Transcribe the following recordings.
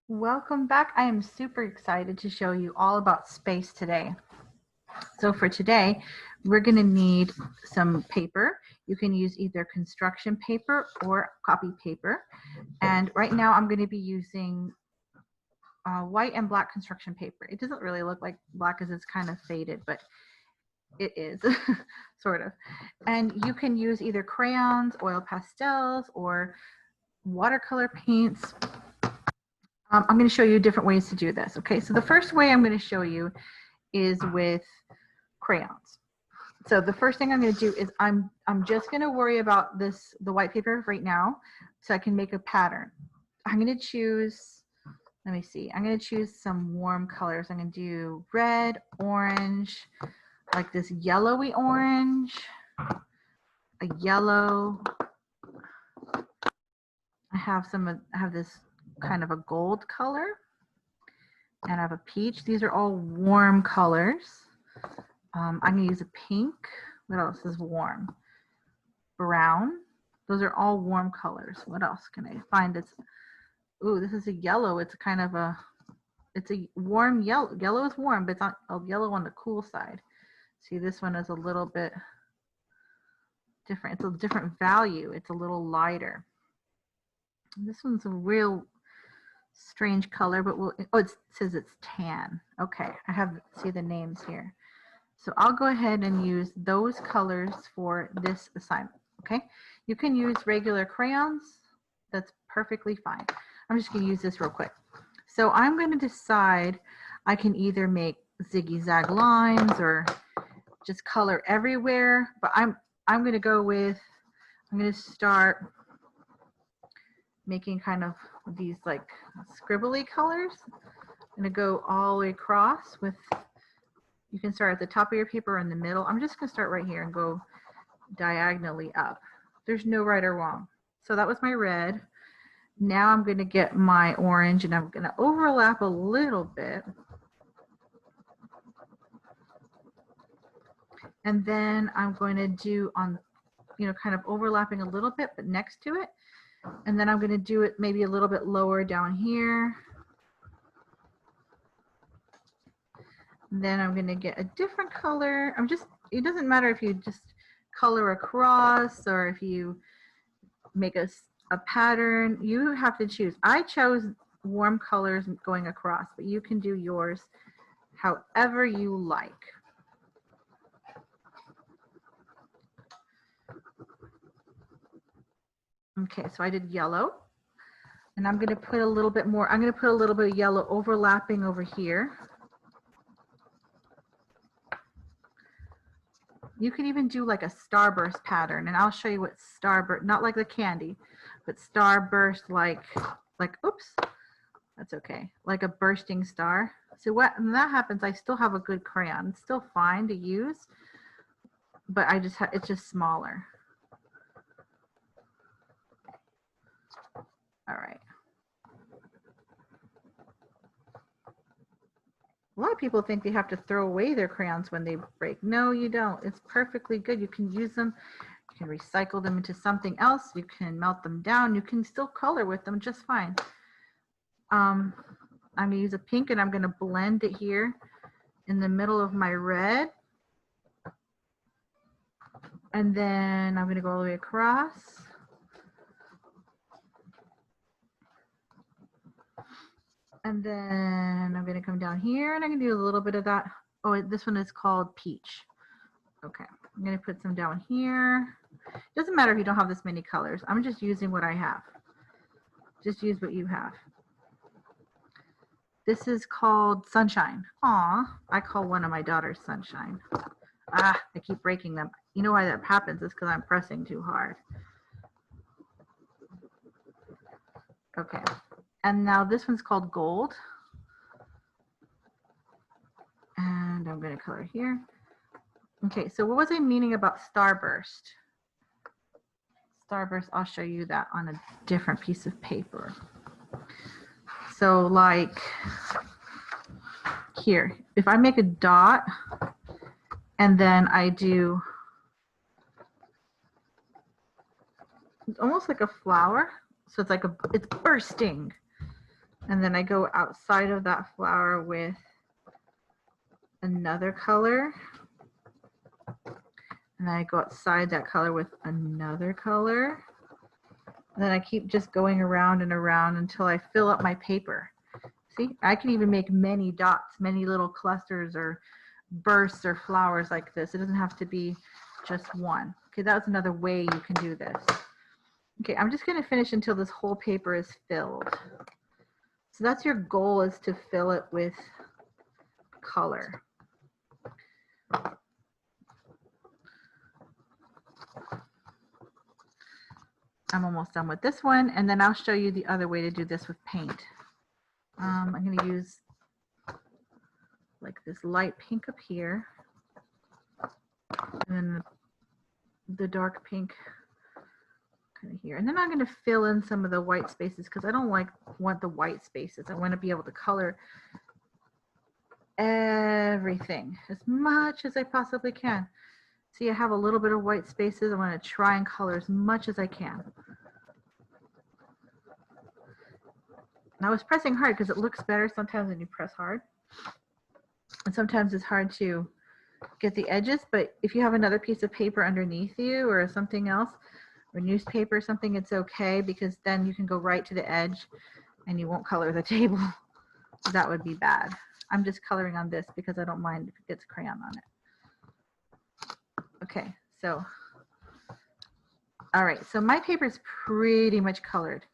Welcome back. I am super excited to show you all about space today. So for today, we're going to need some paper. You can use either construction paper or copy paper. And right now I'm going to be using white and black construction paper. It doesn't really look like black as it's kind of faded, but it is sort of. And you can use either crayons, oil pastels, or watercolor paints. I'm going to show you different ways to do this. Okay, so the first way I'm going to show you is with crayons. So the first thing I'm going to do is I'm just going to worry about the white paper right now so I can make a pattern. I'm going to choose, let me see, I'm going to choose some warm colors. I'm going to do red, orange, like this yellowy orange, a yellow. I have this kind of a gold color, and I have a peach. These are all warm colors. I'm going to use a pink. What else is warm? Brown. Those are all warm colors. What else can I find? Ooh, this is a yellow. It's kind of it's a warm yellow. Yellow is warm, but it's not a yellow on the cool side. See, this one is a little bit different. It's a different value. It's a little lighter. This one's a real strange color, but it says it's tan. Okay, see the names here. So I'll go ahead and use those colors for this assignment, okay? You can use regular crayons. That's perfectly fine. I'm just gonna use this real quick. So I'm gonna decide I can either make ziggy-zag lines or just color everywhere, but I'm gonna start making kind of these like scribbly colors. I'm gonna go all the way across with, you can start at the top of your paper or in the middle. I'm just gonna start right here and go diagonally up. There's no right or wrong. So that was my red. Now I'm gonna get my orange and I'm gonna overlap a little bit. And then I'm going to do on, kind of overlapping a little bit, but next to it. And then I'm gonna do it maybe a little bit lower down here. Then I'm going to get a different color. It doesn't matter if you just color across or if you make a pattern. You have to choose. I chose warm colors going across, but you can do yours however you like. Okay, so I did yellow. And I'm going to put a little bit more. I'm going to put a little bit of yellow overlapping over here. You can even do like a starburst pattern, and I'll show you what starburst, not like the candy, but starburst like oops, that's okay, like a bursting star. So when that happens, I still have a good crayon. It's still fine to use, but it's just smaller. All right. A lot of people think they have to throw away their crayons when they break. No, you don't. It's perfectly good. You can use them. You can recycle them into something else. You can melt them down. You can still color with them just fine. I'm going to use a pink and I'm going to blend it here in the middle of my red. And then I'm going to go all the way across. And then I'm going to come down here and I'm going to do a little bit of that. Oh, this one is called peach. Okay, I'm going to put some down here. It doesn't matter if you don't have this many colors. I'm just using what I have. Just use what you have. This is called Sunshine. Aw, I call one of my daughters Sunshine. Ah, I keep breaking them. You know why that happens? It's because I'm pressing too hard. Okay, and now this one's called Gold. And I'm going to color here. Okay, so what was I meaning about starburst? Starburst, I'll show you that on a different piece of paper. So like here, if I make a dot and then I do, it's almost like a flower. So it's like it's bursting. And then I go outside of that flower with another color. And then I go outside that color with another color. And then I keep just going around and around until I fill up my paper. See, I can even make many dots, many little clusters or bursts or flowers like this. It doesn't have to be just one. Okay, that's another way you can do this. Okay, I'm just going to finish until this whole paper is filled. So that's your goal, is to fill it with color. I'm almost done with this one, and then I'll show you the other way to do this with paint. I'm going to use like this light pink up here, and then the dark pink kind of here. And then I'm going to fill in some of the white spaces because I don't want the white spaces. I want to be able to color everything as much as I possibly can. See, I have a little bit of white spaces. I want to try and color as much as I can. And I was pressing hard because it looks better sometimes when you press hard. And sometimes it's hard to get the edges, but if you have another piece of paper underneath you or something else, or newspaper or something, it's okay, because then you can go right to the edge and you won't color the table. That would be bad. I'm just coloring on this because I don't mind if it gets crayon on it. Okay, so, all right, so my paper is pretty much colored.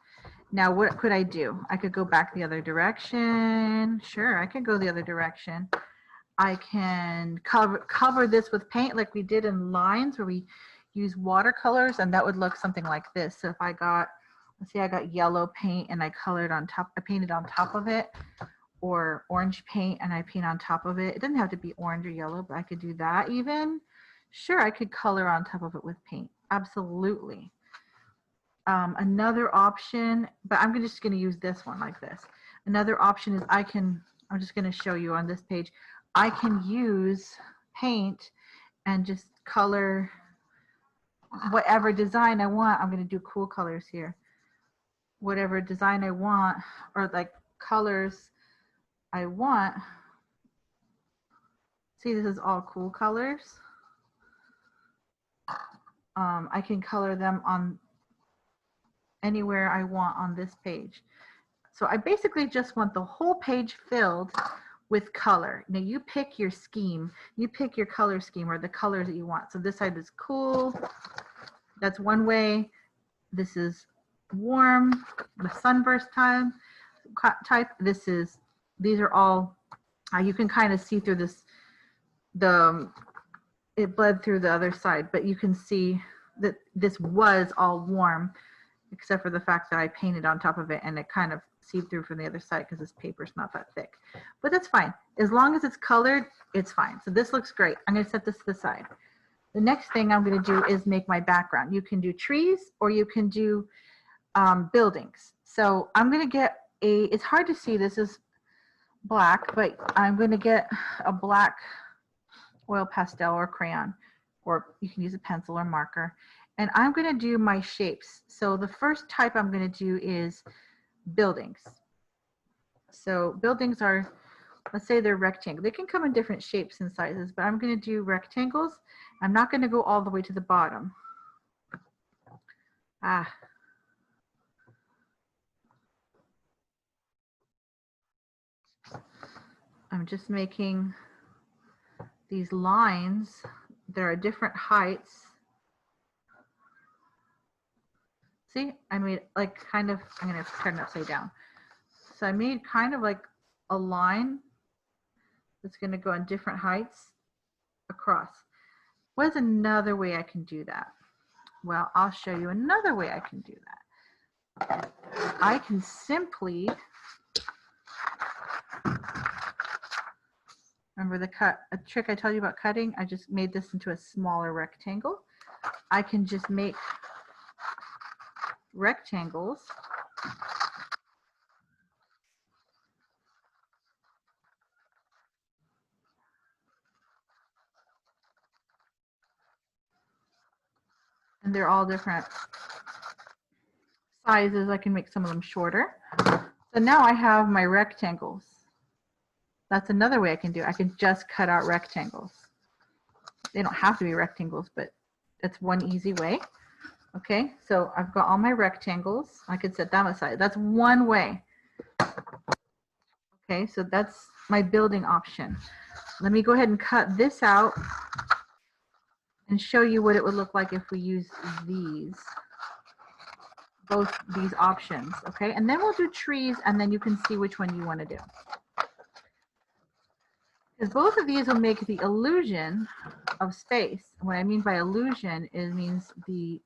Now, what could I do? I could go back the other direction. Sure, I could go the other direction. I can cover this with paint like we did in lines where we use watercolors, and that would look something like this. So if I got, let's say I got yellow paint and I colored on top, I painted on top of it, or orange paint and I paint on top of it. It doesn't have to be orange or yellow, but I could do that even. Sure, I could color on top of it with paint. Absolutely. Another option, but I'm just going to use this one like this. Another option is I'm just going to show you on this page, I can use paint and just color whatever design I want. I'm going to do cool colors here. Whatever design I want, or like colors I want. See, this is all cool colors. I can color them on anywhere I want on this page. So I basically just want the whole page filled with color. Now you pick your scheme, you pick your color scheme or the colors that you want. So this side is cool, that's one way. This is warm, the sunburst type. These are all, you can kind of see through this, it bled through the other side, but you can see that this was all warm, except for the fact that I painted on top of it and it kind of seeped through from the other side because this paper's not that thick. But that's fine. As long as it's colored, it's fine. So this looks great. I'm going to set this to the side. The next thing I'm going to do is make my background. You can do trees or you can do buildings. So I'm going to get it's hard to see, this is black, but I'm going to get a black oil pastel or crayon, or you can use a pencil or marker. And I'm going to do my shapes. So the first type I'm going to do is buildings. So buildings are, let's say they're rectangle. They can come in different shapes and sizes, but I'm going to do rectangles. I'm not going to go all the way to the bottom. I'm just making these lines. There are different heights. See, I made like kind of, I'm going to turn it upside down. So I made kind of like a line that's going to go in different heights across. What is another way I can do that? Well, I'll show you another way I can do that. I can simply, remember a trick I told you about cutting? I just made this into a smaller rectangle. I can just make rectangles and they're all different sizes. I can make some of them shorter. So now I have my rectangles. That's another way I can do it. I can just cut out rectangles. They don't have to be rectangles, but that's one easy way. Okay, so I've got all my rectangles. I could set them aside. That's one way. Okay, so that's my building option. Let me go ahead and cut this out and show you what it would look like if we use these, both these options. Okay, and then we'll do trees, and then you can see which one you want to do. Because both of these will make the illusion of space. What I mean by illusion is means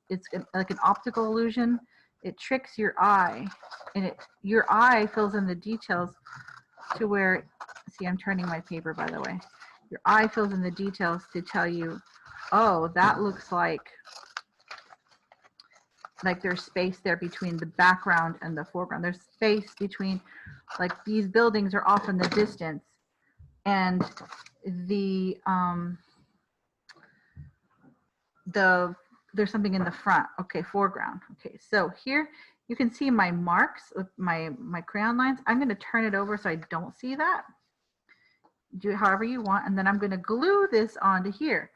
it's like an optical illusion. It tricks your eye, and your eye fills in the details to where, see, I'm turning my paper, by the way. Your eye fills in the details to tell you, oh, that looks like there's space there between the background and the foreground. There's space between, like, these buildings are off in the distance, and there's something in the front. Okay, foreground. Okay, so here you can see my marks with my crayon lines. I'm going to turn it over so I don't see that. Do it however you want, and then I'm going to glue this onto here.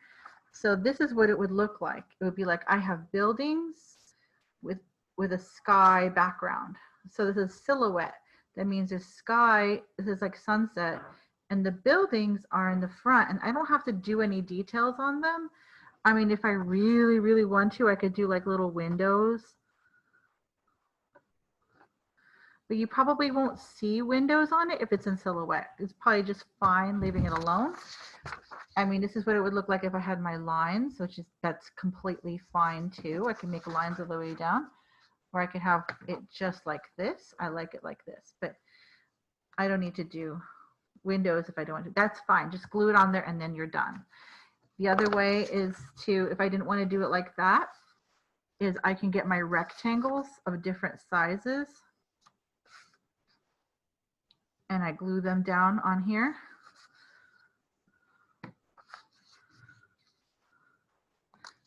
So this is what it would look like. It would be like I have buildings with a sky background. So this is silhouette. That means the sky, this is like sunset, and the buildings are in the front, and I don't have to do any details on them. I mean, if I really, really want to, I could do like little windows. But you probably won't see windows on it if it's in silhouette. It's probably just fine leaving it alone. I mean, this is what it would look like if I had my lines, that's completely fine too. I can make lines all the way down, or I could have it just like this. I like it like this, but I don't need to do windows if I don't want to. That's fine. Just glue it on there and then you're done. The other way is to, if I didn't want to do it like that, is I can get my rectangles of different sizes and I glue them down on here.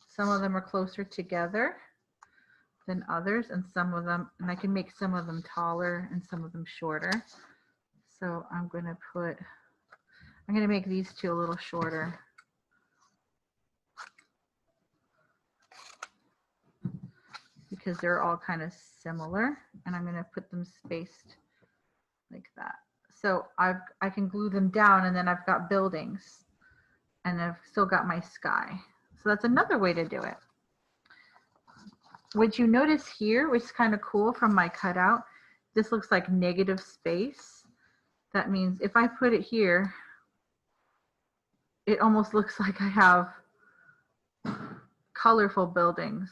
Some of them are closer together than others, and some of them, and I can make some of them taller and some of them shorter. So I'm going to make these two a little shorter. Because they're all kind of similar, and I'm going to put them spaced like that. So I can glue them down, and then I've got buildings, and I've still got my sky. So that's another way to do it. What you notice here, which is kind of cool from my cutout, this looks like negative space. That means if I put it here, it almost looks like I have colorful buildings,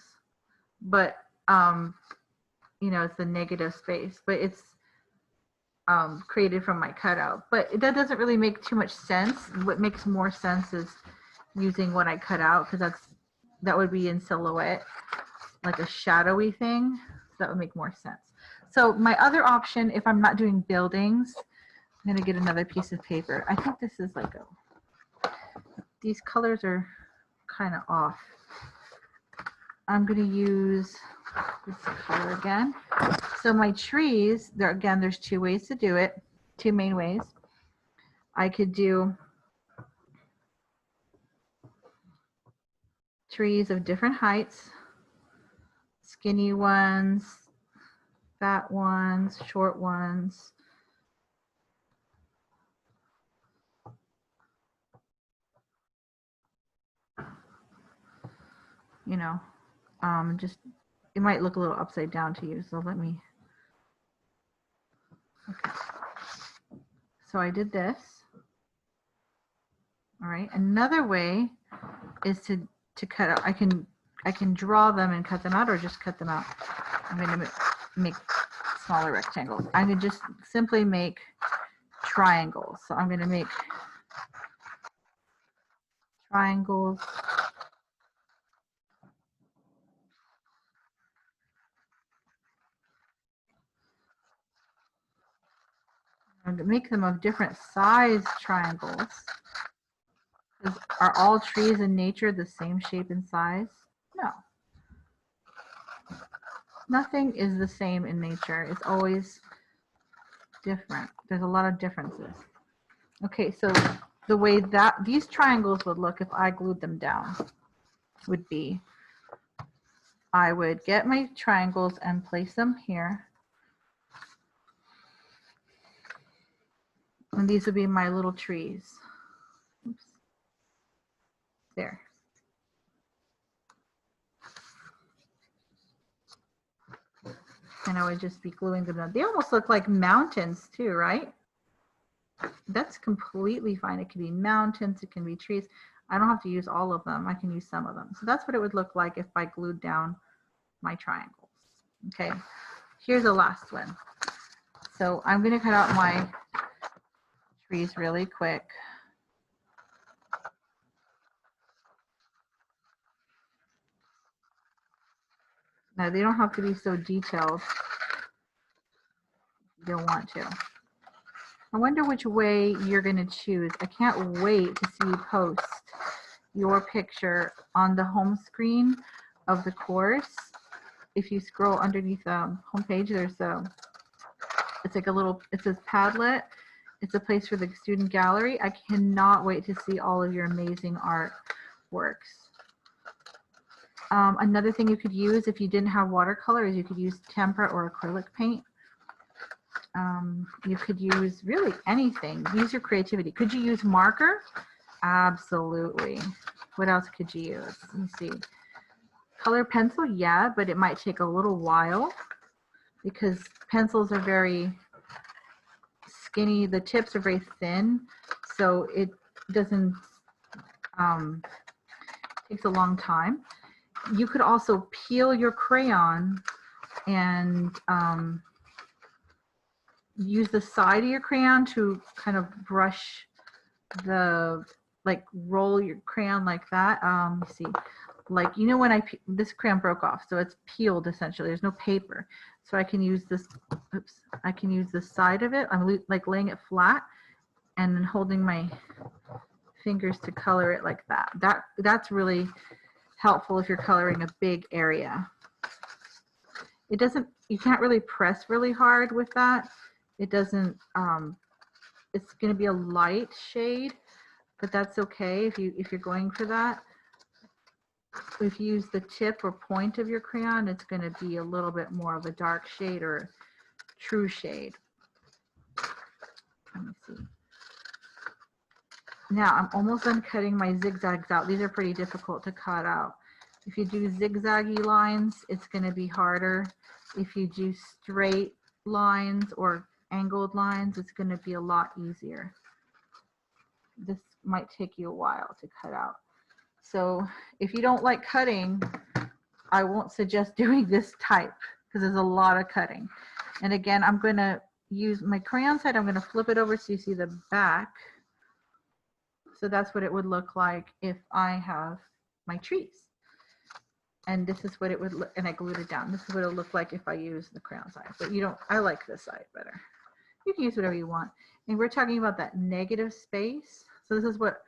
but you know, it's the negative space, but it's created from my cutout. But that doesn't really make too much sense. What makes more sense is using what I cut out, because that would be in silhouette, like a shadowy thing. So that would make more sense. So my other option, if I'm not doing buildings, I'm gonna get another piece of paper. I think this is like these colors are kind of off. I'm gonna use this color again. So my trees, there's two ways to do it, two main ways. I could do trees of different heights, skinny ones, fat ones, short ones. You know, just, it might look a little upside down to you, so let me, okay. So I did this. All right, another way is to cut out, I can draw them and cut them out, or just cut them out. I'm gonna make smaller rectangles. I could just simply make triangles. So I'm gonna make triangles. I'm gonna make them of different size triangles. Are all trees in nature the same shape and size? No. Nothing is the same in nature. It's always different. There's a lot of differences. Okay, so the way that these triangles would look if I glued them down would be, I would get my triangles and place them here. And these would be my little trees. Oops. There. And I would just be gluing them down. They almost look like mountains too, right? That's completely fine. It can be mountains, it can be trees. I don't have to use all of them. I can use some of them. So that's what it would look like if I glued down my triangles. Okay, here's the last one. So I'm going to cut out my trees really quick. Now, they don't have to be so detailed if you don't want to. I wonder which way you're going to choose. I can't wait to see you post your picture on the home screen of the course. If you scroll underneath the homepage, there's it's like a little, it says Padlet. It's a place for the student gallery. I cannot wait to see all of your amazing artworks. Another thing you could use if you didn't have watercolor is you could use tempera or acrylic paint. You could use really anything. Use your creativity. Could you use marker? Absolutely. What else could you use? Let me see. Color pencil, yeah, but it might take a little while because pencils are very skinny. The tips are very thin, so it doesn't, takes a long time. You could also peel your crayon and use the side of your crayon to kind of brush the, like roll your crayon like that. Let's see, like, you know, when this crayon broke off, so it's peeled essentially. There's no paper, so I can use this. Oops, I can use the side of it. I'm like laying it flat and then holding my fingers to color it like that. That's really helpful if you're coloring a big area. It doesn't, you can't really press really hard with that. It doesn't, it's going to be a light shade, but that's okay if you're going for that. If you use the tip or point of your crayon, it's going to be a little bit more of a dark shade or true shade. Let me see. Now I'm almost done cutting my zigzags out. These are pretty difficult to cut out. If you do zigzaggy lines, it's going to be harder. If you do straight lines or angled lines, it's going to be a lot easier. This might take you a while to cut out. So if you don't like cutting, I won't suggest doing this type because there's a lot of cutting. And again, I'm going to use my crayon side. I'm going to flip it over so you see the back. So that's what it would look like if I have my trees. And this is what it would look, and I glued it down. This is what it would look like if I use the crayon side. But you don't, I like this side better. You can use whatever you want. And we're talking about that negative space. So this is what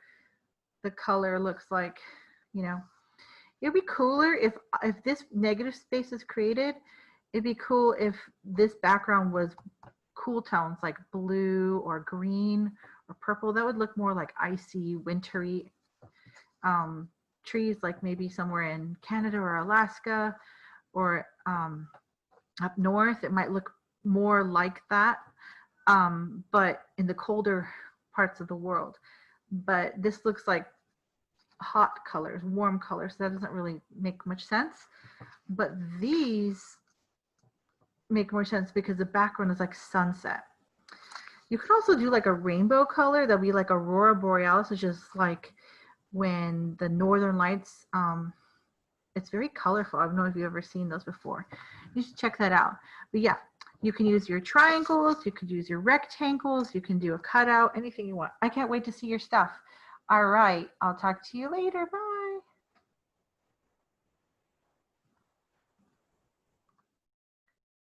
the color looks like, you know. It'd be cooler if this negative space is created. It'd be cool if this background was cool tones like blue or green or purple. That would look more like icy, wintry trees, like maybe somewhere in Canada or Alaska or up north. It might look more like that, but in the colder parts of the world. But this looks like hot colors, warm colors. So that doesn't really make much sense. But these make more sense because the background is like sunset. You could also do like a rainbow color. That'll be like Aurora Borealis, which is like when the northern lights, it's very colorful. I don't know if you've ever seen those before. You should check that out. But yeah, you can use your triangles, you could use your rectangles, you can do a cutout, anything you want. I can't wait to see your stuff. All right, I'll talk to you later. Bye.